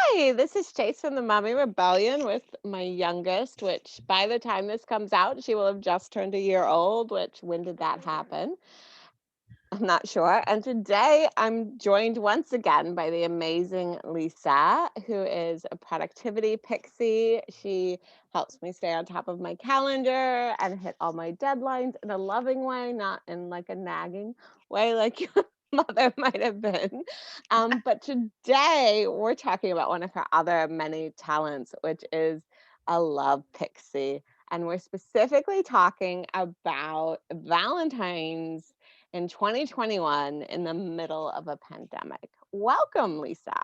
Hi, this is Chase from the Mommy Rebellion with my youngest, which by the time this comes out, she will have just turned a year old, which when did that happen? I'm not sure. And today I'm joined once again by the amazing Lisa, who is a productivity pixie. She helps me stay on top of my calendar and hit all my deadlines in a loving way, not in like a nagging way like your mother might have been. But today we're talking about one of her other many talents, which is a love pixie. And we're specifically talking about Valentine's in 2021 in the middle of a pandemic. Welcome, Lisa.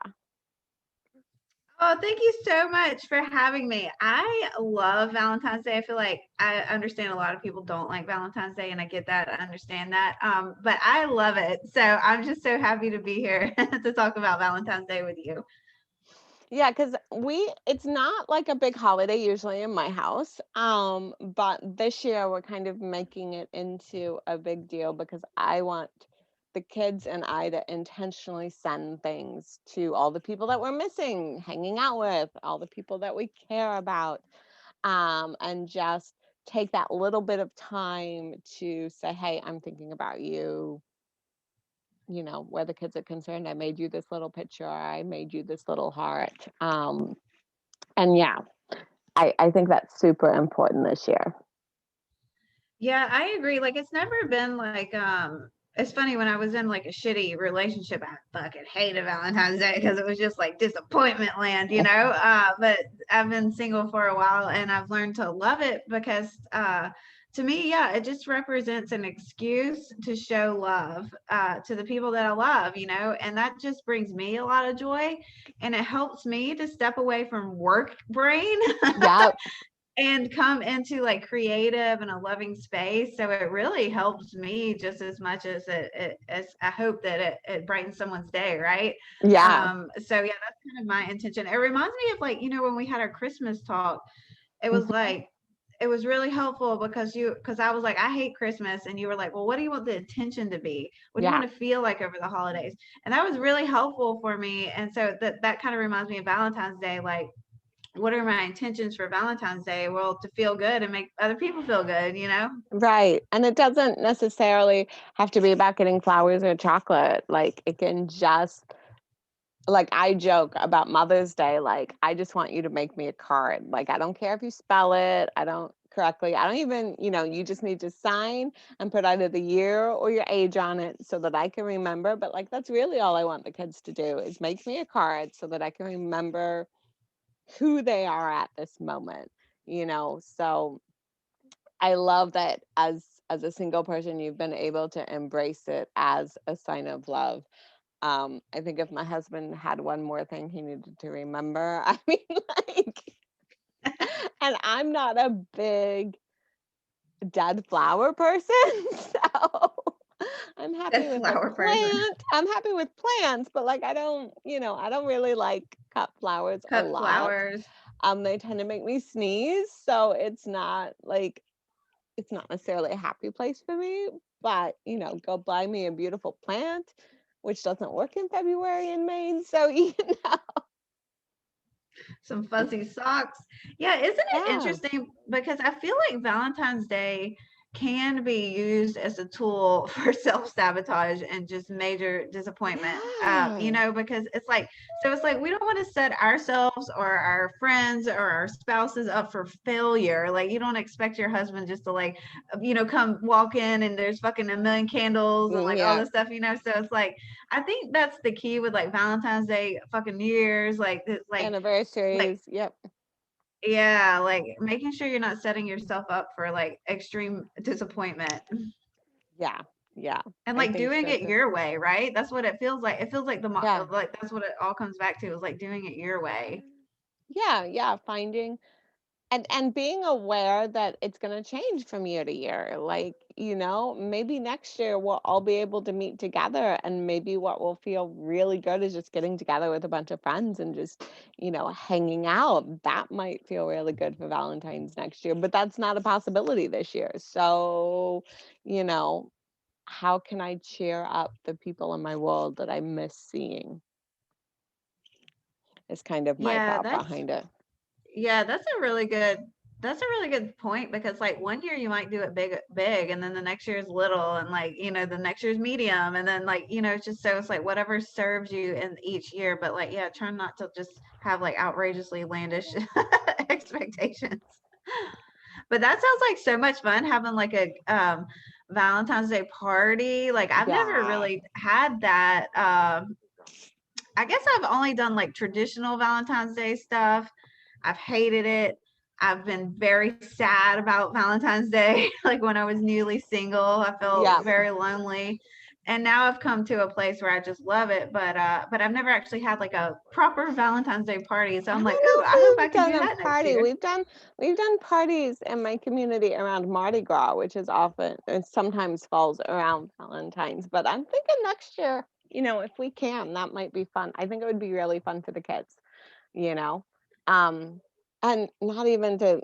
Oh, thank you so much for having me. I love Valentine's Day. I feel like I understand a lot of people don't like Valentine's Day, and I get that. I understand that. But I love it. So I'm just so happy to be here to talk about Valentine's Day with you. Yeah, because it's not like a big holiday usually in my house. But this year we're kind of making it into a big deal because I want the kids and I to intentionally send things to all the people that we're missing, hanging out with, all the people that we care about. And just take that little bit of time to say, hey, I'm thinking about you. Where the kids are concerned, I made you this little picture, I made you this little heart. And yeah, I think that's super important this year. Yeah, I agree. Like it's never been like it's funny when I was in like a shitty relationship, I fucking hated Valentine's Day because it was just like disappointment land, you know? But I've been single for a while and I've learned to love it because to me, yeah, it just represents an excuse to show love to the people that I love, you know, and that just brings me a lot of joy and it helps me to step away from work brain Yep. and come into like creative and a loving space. So it really helps me just as much as as I hope that it brightens someone's day, right? Yeah. So yeah, that's kind of my intention. It reminds me of like, you know, when we had our Christmas talk, it was Mhm. like it was really helpful because I was like, I hate Christmas. And you were like, well, what do you want the intention to be? What do you Yeah. want to feel like over the holidays? And that was really helpful for me. And so that kind of reminds me of Valentine's Day. Like, what are my intentions for Valentine's Day? Well, to feel good and make other people feel good, you know? Right. And it doesn't necessarily have to be about getting flowers or chocolate. Like it can just like I joke about Mother's Day, like I just want you to make me a card. Like I don't care if you spell it, I don't correctly. I don't even, you just need to sign and put either the year or your age on it so that I can remember. But like that's really all I want the kids to do is make me a card so that I can remember who they are at this moment. So I love that as a single person you've been able to embrace it as a sign of love. I think if my husband had one more thing he needed to remember, I mean, like, and I'm not a big dead flower person, so I'm happy That with a flower person. plant. I'm happy with plants, but like, I don't really like cut flowers a Cut lot. flowers. They tend to make me sneeze, so it's not necessarily a happy place for me, but go buy me a beautiful plant, which doesn't work in February and May. So, know, Some fuzzy socks. Yeah, isn't it yeah. interesting? Because I feel like Valentine's Day can be used as a tool for self-sabotage and just major disappointment. You Yeah. know, because it's like we don't want to set ourselves or our friends or our spouses up for failure. Like you don't expect your husband just to like, you know, come walk in and there's fucking a million candles and like all Yeah. this stuff, you know. So it's like I think that's the key with like Valentine's Day, fucking New Year's, like like Anniversaries. Yep. yeah, like making sure you're not setting yourself up for like extreme disappointment Yeah. Yeah. and I like think doing so it too. your way, right? That's what it feels like. It feels like Yeah. like that's what it all comes back to is like doing it your way. Yeah. Yeah. Finding and being aware that it's going to change from year to year. Like, maybe next year we'll all be able to meet together, and maybe what will feel really good is just getting together with a bunch of friends and just hanging out. That might feel really good for Valentine's next year, but that's not a possibility this year. So you know how can I cheer up the people in my world that I miss seeing? is kind of my Yeah, thought behind it. yeah, that's a really good point because like one year you might do it big and then the next year is little and like, the next year is medium and then like, it's just so it's like whatever serves you in each year. But like, yeah, try not to just have like outrageously landish expectations. But that sounds like so much fun having like a Valentine's Day party. Like I've never Yeah. really had that. I guess I've only done like traditional Valentine's Day stuff. I've hated it. I've been very sad about Valentine's Day. Like when I was newly single, I felt Yeah. very lonely. And now I've come to a place where I just love it, but I've never actually had like a proper Valentine's Day party. So I I'm don't like, know oh, if I hope I we've can done do a that next party. year. We've done parties in my community around Mardi Gras, which is often it sometimes falls around Valentine's. But I'm thinking next year, if we can, that might be fun. I think it would be really fun for the kids, you know. Um, and not even to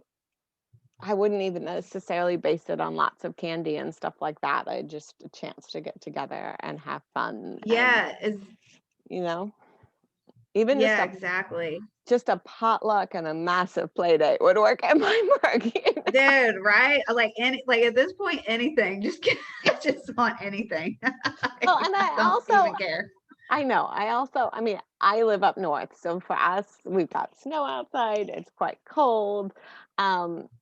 I wouldn't even necessarily base it on lots of candy and stuff like that. I just a chance to get together and have fun and, Yeah, is you know, even yeah, exactly. just a potluck and a massive play date would work at my work. Dude, right? Like any like at this point, anything. Just I just want anything. Oh, and I don't even care. I know. I mean, I live up north, so for us, we've got snow outside. It's quite cold.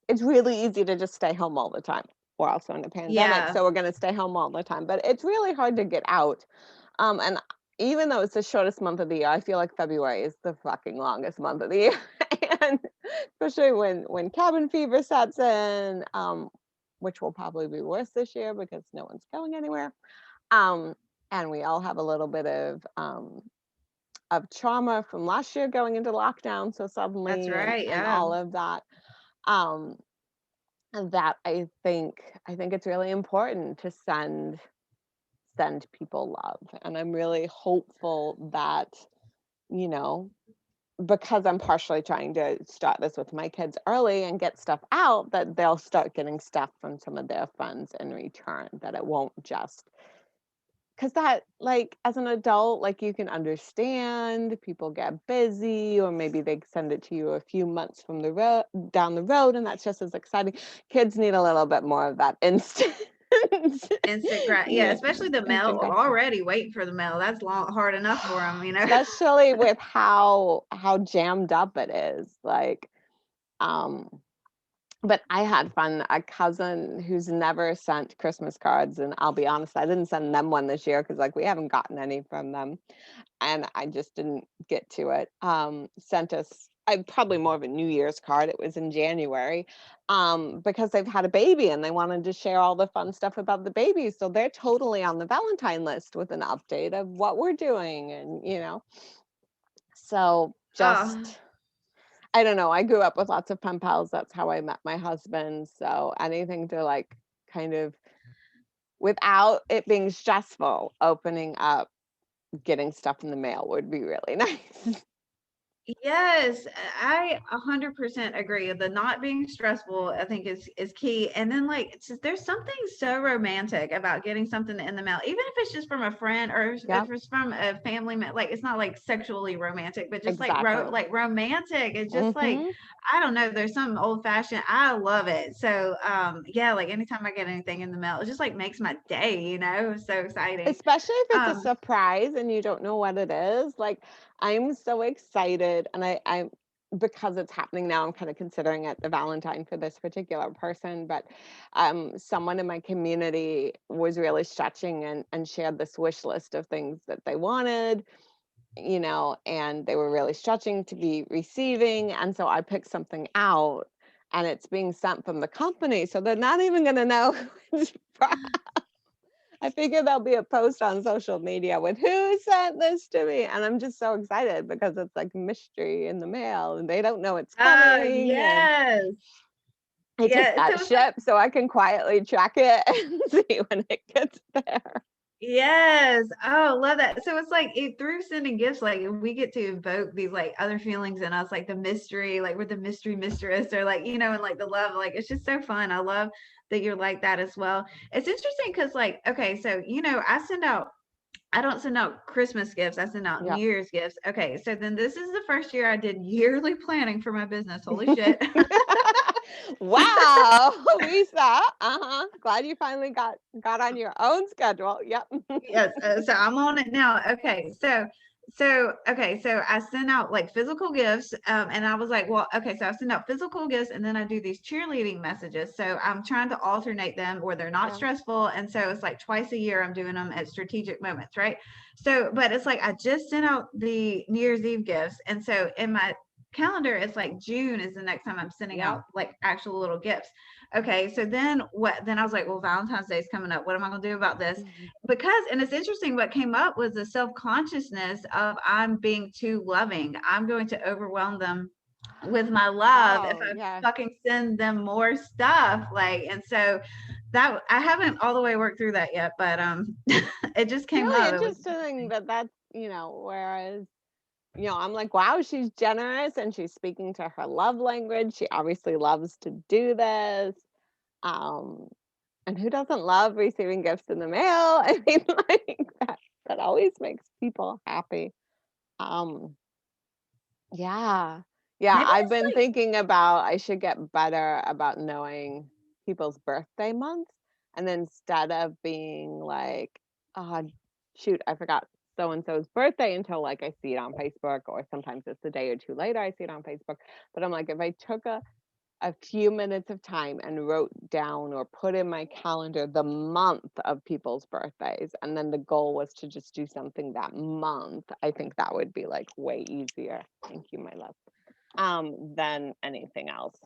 It's really easy to just stay home all the time. We're also in a pandemic, Yeah. so we're going to stay home all the time. But it's really hard to get out. And even though it's the shortest month of the year, I feel like February is the fucking longest month of the year, and especially when cabin fever sets in, which will probably be worse this year because no one's going anywhere. Um, and we all have a little bit of trauma from last year going into lockdown so That's suddenly right. and Yeah. all of that. Um, and that I think it's really important to send people love. And I'm really hopeful that, you know, because I'm partially trying to start this with my kids early and get stuff out, that they'll start getting stuff from some of their friends in return, that it won't just because that like as an adult, like you can understand people get busy or maybe they send it to you a few months from the road down the road and that's just as exciting. Kids need a little bit more of that instant Yeah, yeah, especially the mail. instant gratification. Already waiting for the mail. That's hard enough for them. Especially with how jammed up it is. Like um but I had fun. A cousin who's never sent Christmas cards, and I'll be honest, I didn't send them one this year because like we haven't gotten any from them, and I just didn't get to it. Sent us I probably more of a New Year's card. It was in January, because they've had a baby and they wanted to share all the fun stuff about the baby. So they're totally on the Valentine list with an update of what we're doing, and so Oh, just I don't know. I grew up with lots of pen pals. That's how I met my husband. So anything to like kind of without it being stressful, opening up, getting stuff in the mail would be really nice. yes, I 100% agree. The not being stressful, I think is key. And then like there's something so romantic about getting something in the mail, even if it's just from a friend or if Yep, it's from a family member. Like it's not like sexually romantic, but just like exactly. like romantic. It's just like Hmm. I don't know. There's some old fashioned. I love it. So yeah, like anytime I get anything in the mail, it just like makes my day. So exciting. Especially if it's a Um, surprise and you don't know what it is. Like I'm so excited, and I'm because it's happening now. I'm kind of considering it the Valentine for this particular person, but someone in my community was really stretching and shared this wish list of things that they wanted, and they were really stretching to be receiving. And so I picked something out and it's being sent from the company. So they're not even going to know who it's from. I figure there'll be a post on social media with who sent this to me. And I'm just so excited because it's like mystery in the mail and they don't know it's oh coming. And yes. it just Yeah, so got it's like shipped so I can quietly track it and see when it gets there. yes. Oh, love that. So it's like through sending gifts, like we get to evoke these like other feelings in us, like the mystery, like we're the mystery mistress, or like, and like the love. Like it's just so fun. I love that you're like that as well. It's interesting because like, okay, so I send out I don't send out Christmas gifts. I send out Yep. New Year's gifts. Okay, so then this is the first year I did yearly planning for my business. Holy shit. Wow, Lisa. Glad you finally got on your own schedule. Yep. Yes, so I'm on it now. Okay, so I sent out like physical gifts, and I was like, well, okay, so I send out physical gifts, and then I do these cheerleading messages. So I'm trying to alternate them where they're not Yeah. stressful, and so it's like twice a year I'm doing them at strategic moments, right? So, but it's like I just sent out the New Year's Eve gifts, and so in my calendar, it's like June is the next time I'm sending Yeah. out like actual little gifts. Okay, so then what? Then I was like, well, Valentine's Day is coming up. What am I going to do about this? Because, and it's interesting, what came up was the self-consciousness of I'm being too loving. I'm going to overwhelm them with my love if Oh, I yeah. fucking send them more stuff. Like, and so that I haven't all the way worked through that yet, but it just came Really up. It was interesting that that's, whereas, I'm like, wow, she's generous and she's speaking to her love language. She obviously loves to do this. Um, and who doesn't love receiving gifts in the mail? I mean, like that always makes people happy. Um, yeah. Yeah, maybe I've it's been like, thinking about I should get better about knowing people's birthday months. And instead of being like, oh, shoot, I forgot so and so's birthday until like I see it on Facebook, or sometimes it's a day or two later I see it on Facebook. But I'm like, if I took a few minutes of time and wrote down or put in my calendar the month of people's birthdays, and then the goal was to just do something that month, I think that would be like way easier. Thank you, my love. Than anything else.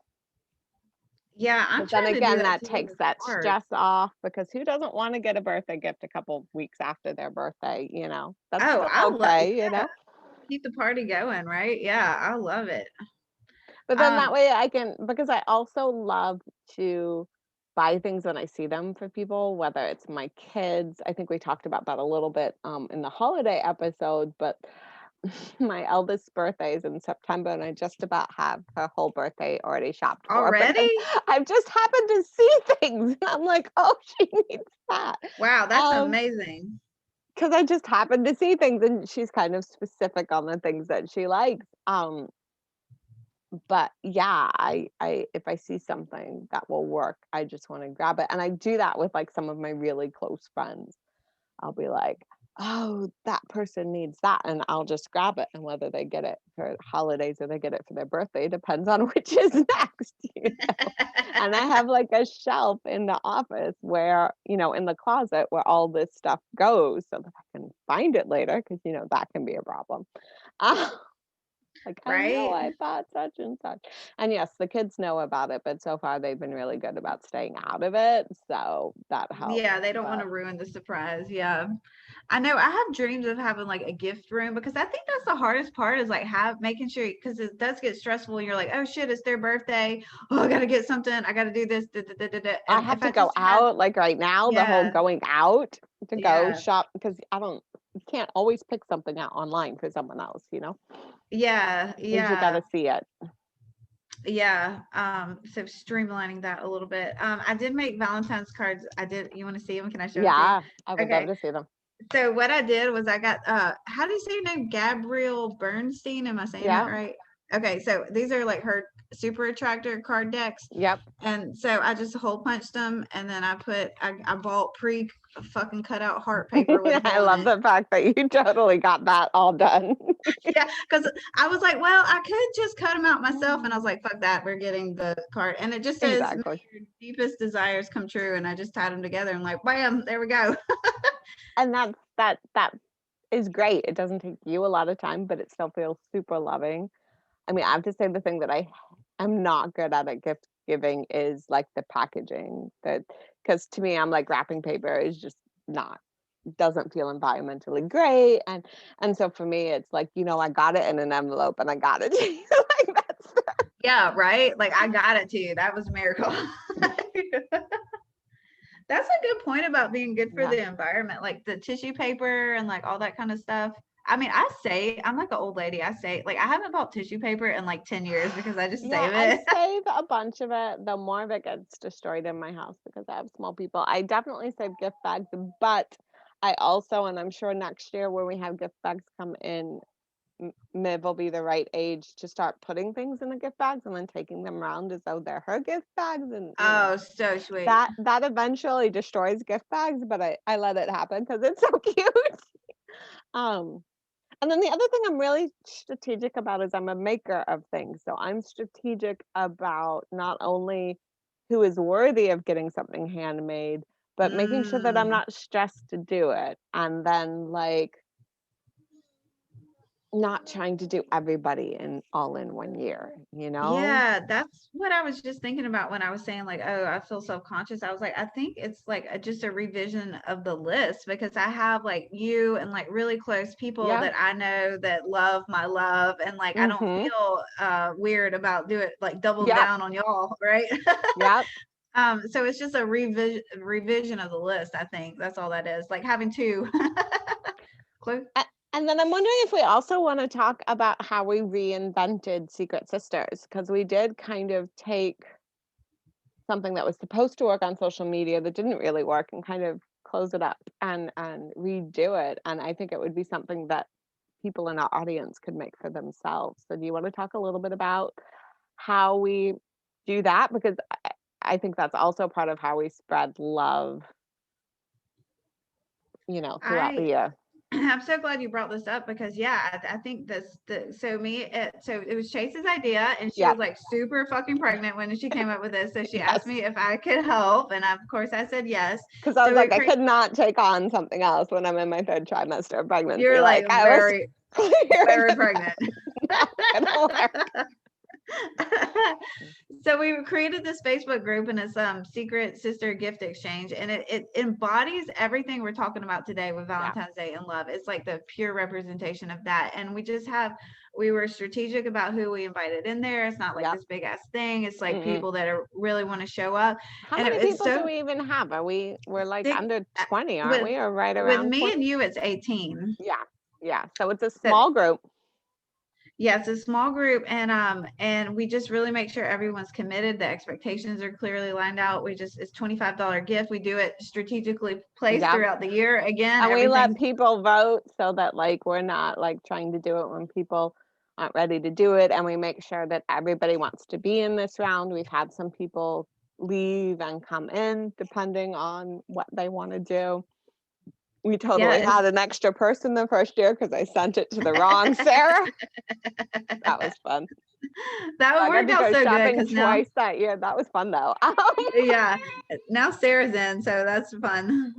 yeah, I'm But then trying to do again, that that too. takes It's that hard. stress off, because who doesn't want to get a birthday gift a couple weeks after their birthday? That's Oh, still I love, okay. keep the party going, right? Yeah, I love it. But then that Um, way I can, because I also love to buy things when I see them for people, whether it's my kids. I think we talked about that a little bit in the holiday episode, but my eldest birthday is in September, and I just about have her whole birthday already shopped for, because already? I've just happened to see things and I'm like, oh, she needs that. Wow, that's Um, amazing. because I just happened to see things, and she's kind of specific on the things that she likes. But yeah, I if I see something that will work, I just want to grab it. And I do that with like some of my really close friends. I'll be like, oh, that person needs that, and I'll just grab it. And whether they get it for holidays or they get it for their birthday depends on which is next. And I have like a shelf in the office where, in the closet, where all this stuff goes, so that I can find it later, because that can be a problem. Like, I know Right? I bought such and such. And yes, the kids know about it, but so far they've been really good about staying out of it. So that helps. Yeah, they don't want But to ruin the surprise. Yeah. I know I have dreams of having like a gift room, because I think that's the hardest part, is like have making sure, because it does get stressful and you're like, oh shit, it's their birthday. Oh, I gotta get something. I gotta do this. Da, da, da, da, da. I And have if to I go just had, out, like right now, the whole yeah, going out to go yeah, shop, because you can't always pick something out online for someone else. yeah, Because you got yeah, to see it. yeah. So streamlining that a little bit. I did make Valentine's cards. I did. You want to see them? Can I show them to you? Yeah, I would love Okay. to see them. So what I did was I got how do you say your name? Gabrielle Bernstein. Am I saying that Yeah. right? Okay, so these are like her super attractor card decks. Yep. And so I just hole punched them, and then I bought pre fucking cut out heart paper with a I hole in love it. the fact that you totally got that all done. Yeah, because I was like, well, I could just cut them out myself, and I was like, fuck that, we're getting the card, and it just says, "May Exactly. your deepest desires come true," and I just tied them together and like, bam, there we go. And that is great. It doesn't take you a lot of time, but it still feels super loving. I mean, I have to say the thing that I'm not good at gift giving is like the packaging. That, because to me, I'm like, wrapping paper is just not, doesn't feel environmentally great. And so for me, it's like, I got it in an envelope and I got it to you. Like that's Yeah, right. Like I got it to you. That was a miracle. That's a good point about being good for yeah. the environment, like the tissue paper and like all that kind of stuff. I mean, I say I'm like an old lady. I say like I haven't bought tissue paper in like 10 years because I just Yeah, save I it. save a bunch of it. The more of it gets destroyed in my house because I have small people. I definitely save gift bags, but I also, and I'm sure next year when we have gift bags come in, Miv will be the right age to start putting things in the gift bags and then taking them around as though they're her gift bags, and Oh, so sweet. that eventually destroys gift bags, but I let it happen because it's so cute. um and then the other thing I'm really strategic about is I'm a maker of things. So I'm strategic about not only who is worthy of getting something handmade, but making sure that I'm Mm. not stressed to do it. And then like not trying to do everybody in all in one year, you know? Yeah, that's what I was just thinking about when I was saying like, oh, I feel self-conscious. I was like, I think it's like just a revision of the list because I have like you and like really close people Yeah. that I know that love my love, and like I don't Mhm. feel weird about do it like doubling Yep. down on y'all, right? Yep. So it's just a revision of the list. I think that's all that is. Like having two. Clue. And then I'm wondering if we also want to talk about how we reinvented Secret Sisters, because we did kind of take something that was supposed to work on social media that didn't really work and kind of close it up and redo it. And I think it would be something that people in our audience could make for themselves. So do you want to talk a little bit about how we do that? Because I think that's also part of how we spread love, throughout the I year. I'm so glad you brought this up because yeah, I think so it was Chase's idea, and she Yeah. was like super fucking pregnant when she came up with this. So she asked Yes. me if I could help, and of course I said yes. Because I was So we like, I created. could not take on something else when I'm in my third trimester of pregnancy. You're like Like I was very clear very that pregnant. that's not gonna work. So we created this Facebook group, and it's secret sister gift exchange, and it embodies everything we're talking about today with Yeah. Valentine's Day and love. It's like the pure representation of that. And we were strategic about who we invited in there. It's not like Yep. this big ass thing. It's like Mm-mm. people that are really want to show up. How And many it's people do so we even have? We're like thick. under 20, aren't with we? Or right with around me 20? and you, it's 18. Yeah. Yeah. So it's a So small group. yeah, it's a small group, and we just really make sure everyone's committed. The expectations are clearly lined out. It's $25 gift. We do it strategically placed Yep. throughout the year. Again, And we let everything's people vote so that like we're not like trying to do it when people aren't ready to do it. And we make sure that everybody wants to be in this round. We've had some people leave and come in depending on what they want to do. We yeah, totally had an extra person the first year because I sent it to the wrong Sarah. That was fun. that So would I got work to out go so good shopping because now, twice that year. That was fun though. yeah, now Sarah's in, so that's fun.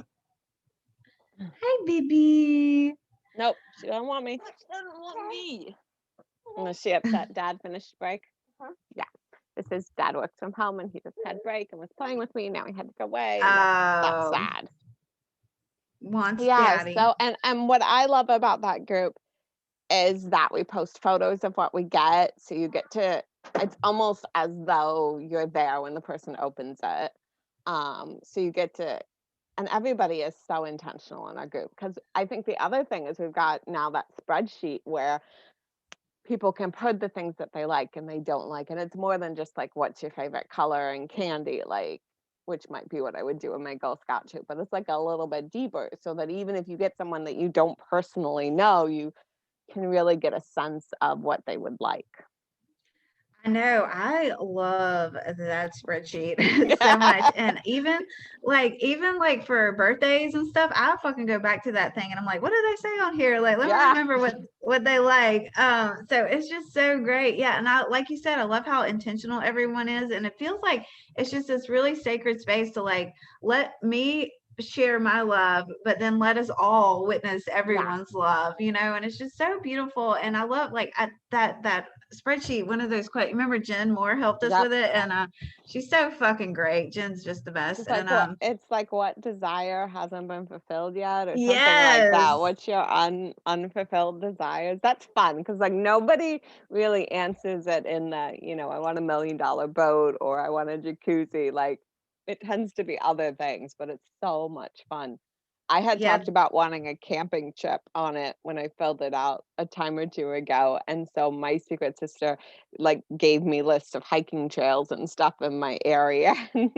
Hey, baby. Nope, she don't want me. Doesn't want me. Was she upset Dad finished break? Yeah. This is Dad works from home and he just had break and was playing with me. Now he had to go away, and that's Oh, sad. wants Yeah. daddy. So and what I love about that group is that we post photos of what we get. So you get to, it's almost as though you're there when the person opens it. So you get to, and everybody is so intentional in our group, because I think the other thing is we've got now that spreadsheet where people can put the things that they like and they don't like, and it's more than just like what's your favorite color and candy, like, which might be what I would do in my Girl Scout troop, but it's like a little bit deeper, so that even if you get someone that you don't personally know, you can really get a sense of what they would like. I know. I love that spreadsheet so much. Yeah. And even like for birthdays and stuff, I fucking go back to that thing and I'm like, what did they say on here? Like, let me Yeah. remember what they like. So it's just so great. Yeah. And I, like you said, I love how intentional everyone is. And it feels like it's just this really sacred space to like let me share my love, but then let us all witness Yeah. everyone's love, and it's just so beautiful. And I love like that spreadsheet, one of those quite, remember Jen Moore helped us Yep. with it, and she's so fucking great. Jen's just the best. And It's like what desire hasn't been fulfilled yet, or something like yes. that. What's your unfulfilled desires? That's fun because like nobody really answers it in the, I want $1 million boat or I want a jacuzzi. Like it tends to be other things, but it's so much fun. I had Yeah, talked about wanting a camping trip on it when I filled it out a time or 2 ago, and so my secret sister, like, gave me lists of hiking trails and stuff in my area, and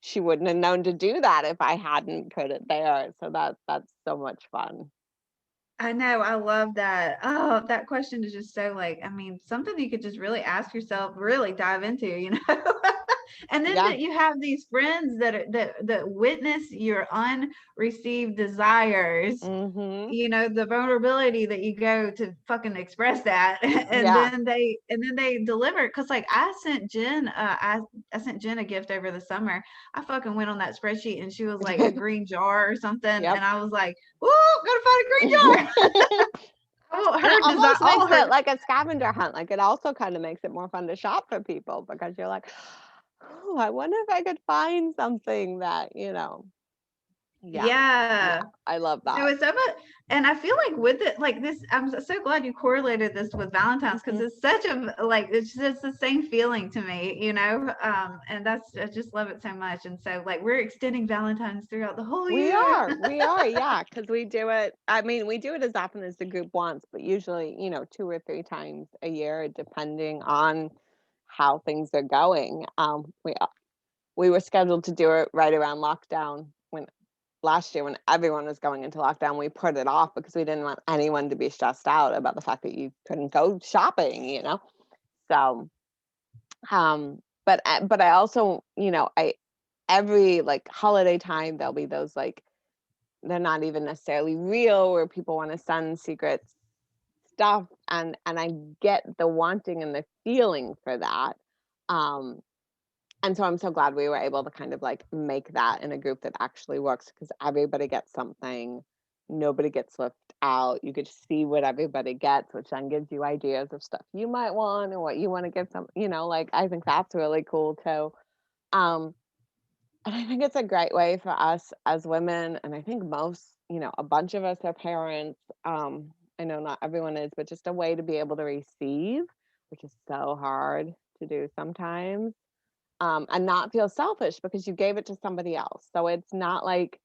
she wouldn't have known to do that if I hadn't put it there, so that's so much fun. I know, I love that. Oh, that question is just so like, I mean, something you could just really ask yourself, really dive into, you know? And then Yeah. that you have these friends that are that witness your unreceived desires, Mhm. you know, the vulnerability that you go to fucking express that, Yeah. and then they deliver. Cause like I sent Jen a gift over the summer. I fucking went on that spreadsheet and she was like a green jar or something, Yep. and I was like, "Woo, gotta find a green jar." Oh, And it her design, almost makes all it her. like a scavenger hunt, like, it also kinda makes it more fun to shop for people because you're like, "Ooh, I wonder if I could find something that," you know. Yeah, yeah, Yeah. I love So that. it's about, and I feel like with it, like this, so glad you correlated this with Valentine's because Mhm. it's such a like it's just the same feeling to me, you know. And that's I just love it so much, and so like we're extending Valentine's throughout the whole year. We are, yeah, because we do it I mean, we do it as often as the group wants, but usually, 2 or 3 times a year depending on how things are going. We were scheduled to do it right around lockdown when last year when everyone was going into lockdown, we put it off because we didn't want anyone to be stressed out about the fact that you couldn't go shopping. So, but I also, I every like holiday time there'll be those like they're not even necessarily real where people want to send secret stuff and I get the wanting and the feeling for that. Um and so I'm so glad we were able to kind of like make that in a group that actually works because everybody gets something. Nobody gets left out. You get to see what everybody gets, which then gives you ideas of stuff you might want and what you want to give like I think that's really cool too. Um, and I think it's a great way for us as women, and I think most, a bunch of us are parents. I know not everyone is, but just a way to be able to receive, which is so hard to do sometimes, and not feel selfish because you gave it to somebody else. So it's not like,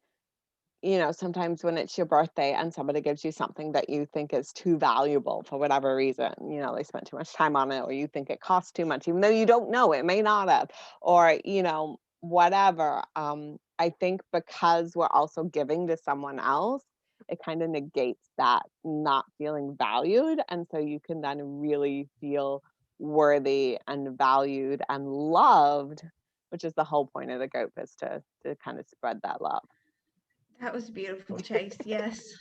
sometimes when it's your birthday and somebody gives you something that you think is too valuable for whatever reason, they spent too much time on it, or you think it costs too much, even though you don't know, it may not have, or, whatever. I think because we're also giving to someone else, it kind of negates that not feeling valued. And so you can then really feel worthy and valued and loved, which is the whole point of the group is to kind of spread that love. That was beautiful, Chase. Yes,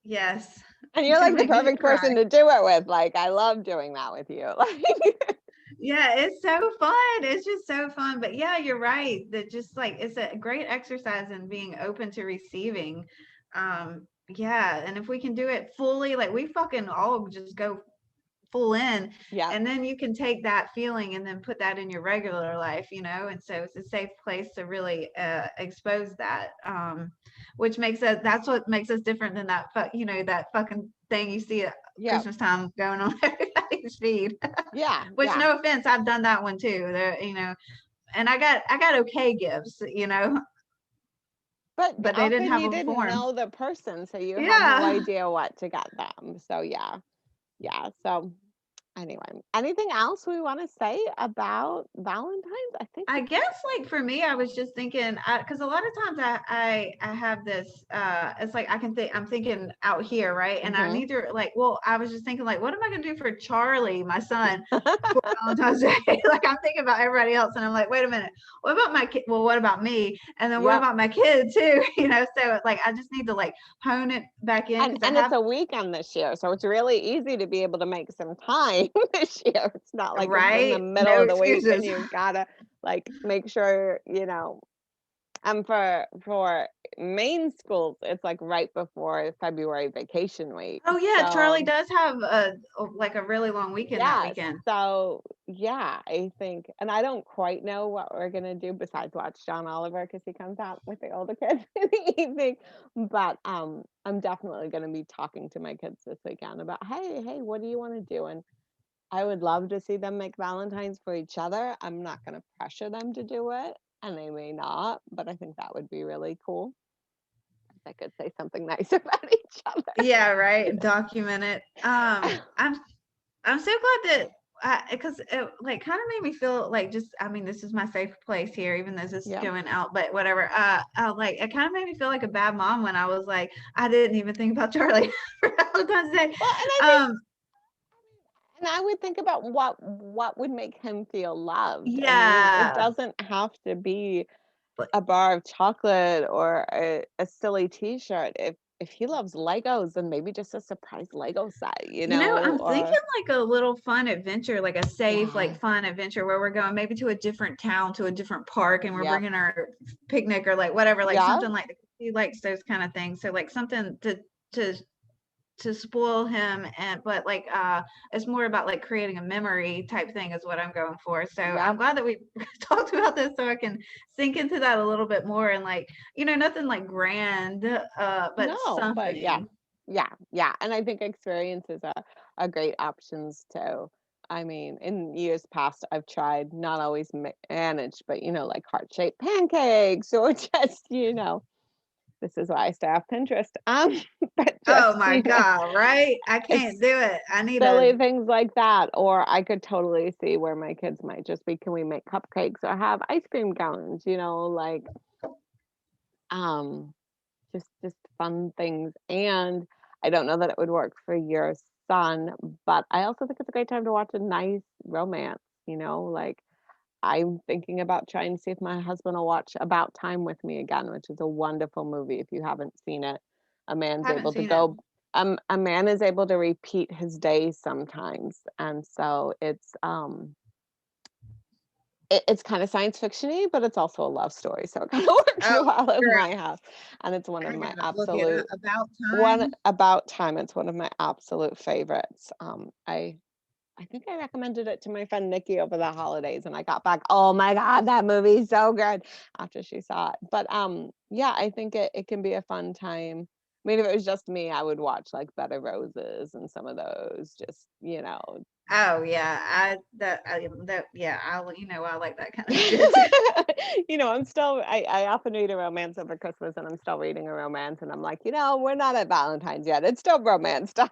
yes. And It's you're gonna like the make me perfect cry. person to do it with. Like, I love doing that with you. Like, Yeah, it's so fun. It's just so fun. But yeah, you're right. That just like it's a great exercise in being open to receiving. Yeah, and if we can do it fully, like we fucking all just go full in, yeah, and then you can take that feeling and then put that in your regular life, you know. And so it's a safe place to really expose that, which makes us, that's what makes us different than that you know, that fucking thing you see at yeah, Christmas time going on everybody's feed. yeah, Which, yeah. no offense, I've done that one too. There, you know, and I got okay gifts, you know, But but they didn't often have you a didn't form. know the person, so you had no Yeah. idea what to get them. So yeah, yeah. So anyway, anything else we want to say about Valentine's? I think I we guess like for me, I was just thinking because a lot of times I have this it's like I can think I'm thinking out here, right? And I mhm. need to like, well, I was just thinking like, what am I gonna do for Charlie, my son, for Valentine's Day? Like I'm thinking about everybody else, and I'm like, wait a minute, what about my kid? Well, what about me? And then what Yep. about my kid too? You know, so like I just need to like hone it back in And because I and it's have a weekend this year, so it's really easy to be able to make some time this year. It's not like it's in the right, middle no of the week and excuses. you gotta like make sure, and for main schools, it's like right before February vacation week. Oh yeah, Charlie So does have a like a really long weekend that yes, weekend. so yeah, I think, and I don't quite know what we're gonna do besides watch John Oliver because he comes out with the older kids in the evening. But I'm definitely gonna be talking to my kids this weekend about, hey, what do you want to do? And I would love to see them make Valentines for each other. I'm not gonna pressure them to do it, and they may not, but I think that would be really cool. they could say something nice about each other. Yeah, right. Document it. I'm so glad that because it like kind of made me feel like just I mean this is my safe place here even though this is Yeah. going out but whatever like it kind of made me feel like a bad mom when I was like I didn't even think about Charlie for Valentine's Day. Well, and I think Um and I would think about what would make him feel loved. I mean, it yeah, doesn't have to be but a bar of chocolate or a silly T-shirt. If he loves Legos, then maybe just a surprise Lego set, you know, I'm or thinking like a little fun adventure, like a safe, like yes, fun adventure where we're going maybe to a different town, to a different park, and we're yep, bringing our picnic or like whatever, like yeah, something like he likes those kind of things. So like something to to spoil him and but like it's more about like creating a memory type thing is what I'm going for. So I'm yep. glad that we talked about this so I can sink into that a little bit more and like nothing like grand but No, but yeah, something. yeah, yeah. And I think experiences are great options too. I mean, in years past, I've tried not always managed, but like heart-shaped pancakes or just, this is why I stay off Pinterest. But Oh just, my god, right? I can't it's do it. I need a silly things like that. Or I could totally see where my kids might just be, can we make cupcakes or have ice cream cones, like um just fun things. And I don't know that it would work for your son, but I also think it's a great time to watch a nice romance, like I'm thinking about trying to see if my husband will watch About Time with me again, which is a wonderful movie if you haven't seen it. A man's haven't able to seen it. go a man is able to repeat his days sometimes. And so it's kind of science fictiony, but it's also a love story. So it kind of works Oh well in girl, my house. And it's one of I my gotta look it up. absolute About one Time. About Time. It's one of my absolute favorites. I think I recommended it to my friend Nikki over the holidays, and I got back, oh my God, that movie's so good after she saw it. But yeah, I think it can be a fun time. I mean, if it was just me, I would watch like Bed of Roses and some of those, just, Oh yeah, that yeah, I like that kind of shit too. I often read a romance over Christmas and I'm still reading a romance and I'm like, we're not at Valentine's yet. It's still romance time.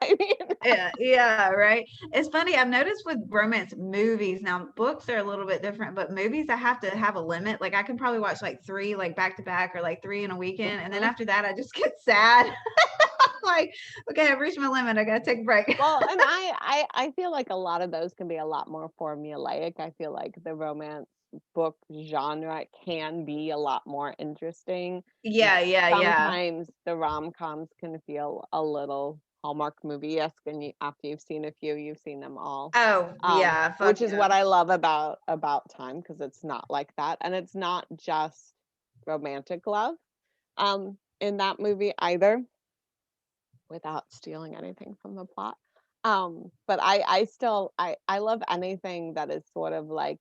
Yeah, yeah, right. It's funny. I've noticed with romance movies now, books are a little bit different, but movies I have to have a limit. Like I can probably watch like three, like back to back, or like three in a weekend, and then Mhm. after that, I just get sad. Like, okay, I've reached my limit. I gotta take a break. Well, and I feel like a lot of those can be a lot more formulaic. I feel like the romance book genre can be a lot more interesting. And Yeah, yeah, yeah. sometimes the rom-coms can feel a little Hallmark movie-esque, and after you've seen a few, you've seen them all. Oh, yeah. Which Fuck is yeah. what I love about Time, because it's not like that, and it's not just romantic love in that movie either, without stealing anything from the plot. But I still I love anything that is sort of like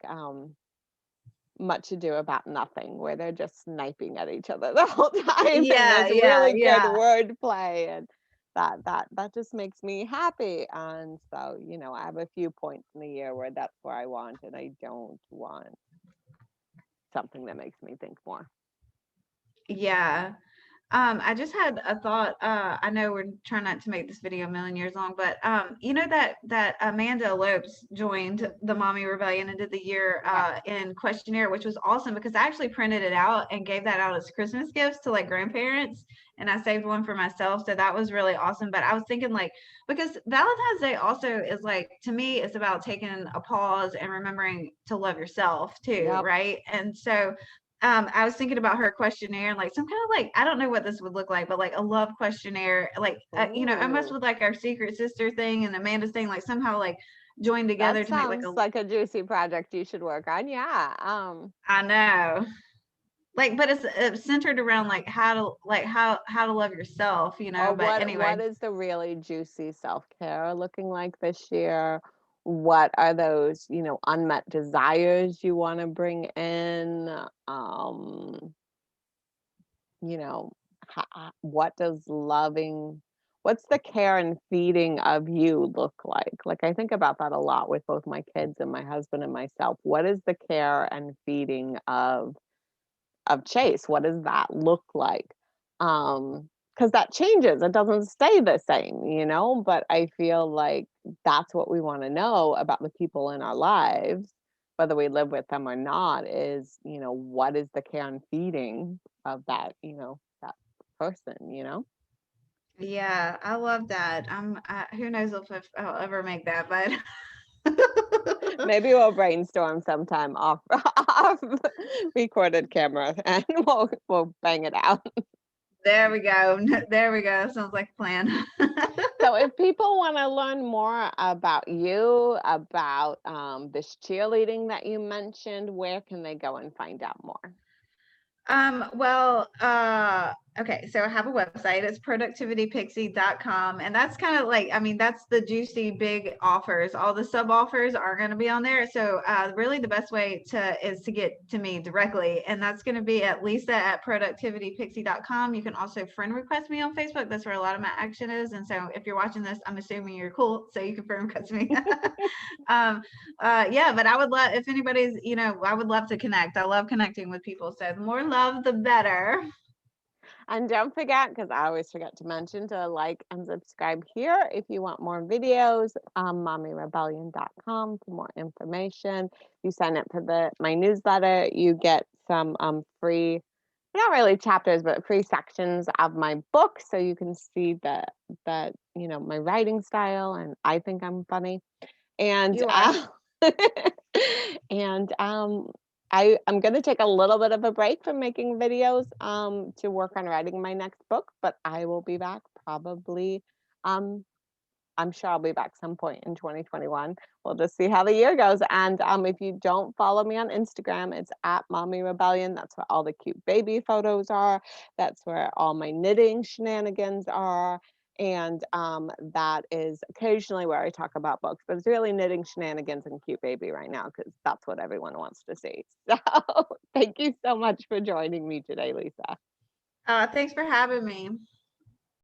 Much Ado About Nothing, where they're just sniping at each other the whole time, and Yeah, there's yeah, really good yeah. wordplay, and that just makes me happy. And so, I have a few points in the year where that's where I want, and I don't want something that makes me think more. Yeah. I just had a thought. I know we're trying not to make this video a million years long, but you know that Amanda Lopes joined the Mommy Rebellion and did the year Yeah. in questionnaire, which was awesome because I actually printed it out and gave that out as Christmas gifts to like grandparents, and I saved one for myself. So that was really awesome. But I was thinking like because Valentine's Day also is like to me, it's about taking a pause and remembering to love yourself too, Yep. right? And so I was thinking about her questionnaire and like some kind of like I don't know what this would look like, but like a love questionnaire, like almost Ooh, with like our secret sister thing and Amanda's thing, like somehow like joined together that to make like sounds a. like a juicy project you should work on. Yeah. I know, like, but it's centered around like how to love yourself, Or But what anyway, is the really juicy self-care looking like this year? What are those, unmet desires you want to bring in? You know, what does what's the care and feeding of you look like? Like I think about that a lot with both my kids and my husband and myself. What is the care and feeding of Chase? What does that look like? because that changes. It doesn't stay the same, but I feel like that's what we want to know about the people in our lives, whether we live with them or not, is, what is the care and feeding of that person. Yeah, I love that. Who knows if I'll ever make that, but Maybe we'll brainstorm sometime off off recorded camera and we'll bang it out. there we go. There we go. Sounds like a plan. So if people want to learn more about you, about this cheerleading that you mentioned, where can they go and find out more? Well, okay, so I have a website. It's productivitypixie.com. And that's kind of like, I mean, that's the juicy big offers. All the sub offers are going to be on there. So really the best way is to get to me directly. And that's going to be at Lisa at productivitypixie.com. You can also friend request me on Facebook. That's where a lot of my action is. And so if you're watching this, I'm assuming you're cool. So you can friend request me. Yeah, but I would love, if anybody's, I would love to connect. I love connecting with people. So the more love, the better. And don't forget, because I always forget to mention, to like and subscribe here if you want more videos. MommyRebellion.com for more information. You sign up for my newsletter, you get some free, not really chapters, but free sections of my book, so you can see that my writing style, and I think I'm funny. And You are. and I'm going to take a little bit of a break from making videos to work on writing my next book, but I will be back probably. Um, I'm sure I'll be back some point in 2021. We'll just see how the year goes. And if you don't follow me on Instagram, it's at Mommy Rebellion. That's where all the cute baby photos are. That's where all my knitting shenanigans are. And that is occasionally where I talk about books, but it's really knitting shenanigans and cute baby right now, because that's what everyone wants to see. So thank you so much for joining me today, Lisa. Thanks for having me.